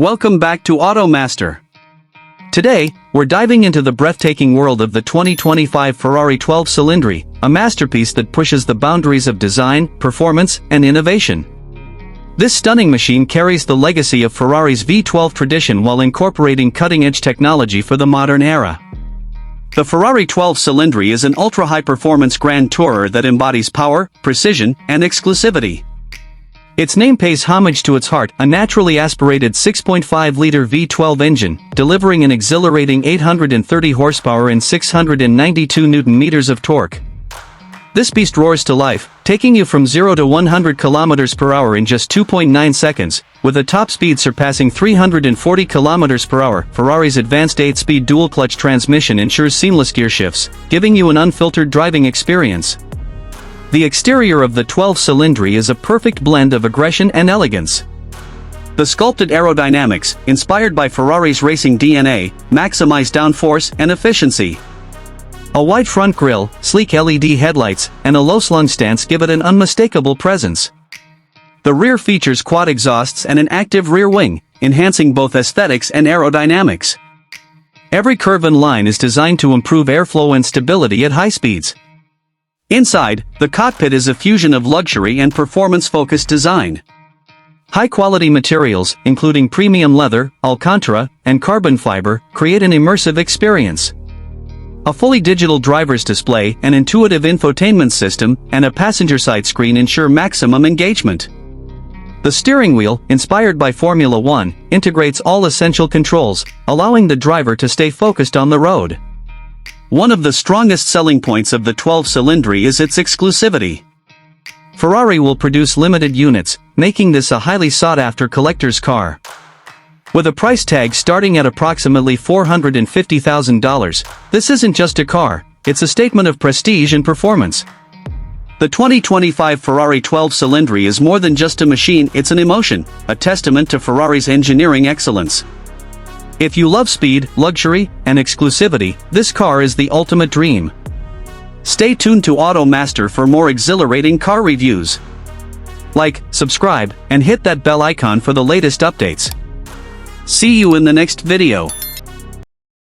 Welcome back to AutoMaster. Today, we're diving into the breathtaking world of the 2025 Ferrari 12Cilindri, a masterpiece that pushes the boundaries of design, performance, and innovation. This stunning machine carries the legacy of Ferrari's V12 tradition while incorporating cutting-edge technology for the modern era. The Ferrari 12Cilindri is an ultra-high-performance grand tourer that embodies power, precision, and exclusivity. Its name pays homage to its heart, a naturally aspirated 6.5-liter V12 engine, delivering an exhilarating 830 horsepower and 692 Nm of torque. This beast roars to life, taking you from 0 to 100 km per hour in just 2.9 seconds, with a top speed surpassing 340 km per hour. Ferrari's advanced 8-speed dual-clutch transmission ensures seamless gear shifts, giving you an unfiltered driving experience. The exterior of the 12Cilindri is a perfect blend of aggression and elegance. The sculpted aerodynamics, inspired by Ferrari's racing DNA, maximize downforce and efficiency. A wide front grille, sleek LED headlights, and a low-slung stance give it an unmistakable presence. The rear features quad exhausts and an active rear wing, enhancing both aesthetics and aerodynamics. Every curve and line is designed to improve airflow and stability at high speeds. Inside, the cockpit is a fusion of luxury and performance-focused design. High-quality materials, including premium leather, Alcantara, and carbon fiber, create an immersive experience. A fully digital driver's display, an intuitive infotainment system, and a passenger-side screen ensure maximum engagement. The steering wheel, inspired by Formula One, integrates all essential controls, allowing the driver to stay focused on the road. One of the strongest selling points of the 12Cilindri is its exclusivity. Ferrari will produce limited units, making this a highly sought-after collector's car. With a price tag starting at approximately $450,000, this isn't just a car, it's a statement of prestige and performance. The 2025 Ferrari 12Cilindri is more than just a machine, it's an emotion, a testament to Ferrari's engineering excellence. If you love speed, luxury, and exclusivity, this car is the ultimate dream. Stay tuned to AutoMaster for more exhilarating car reviews. Like, subscribe, and hit that bell icon for the latest updates. See you in the next video.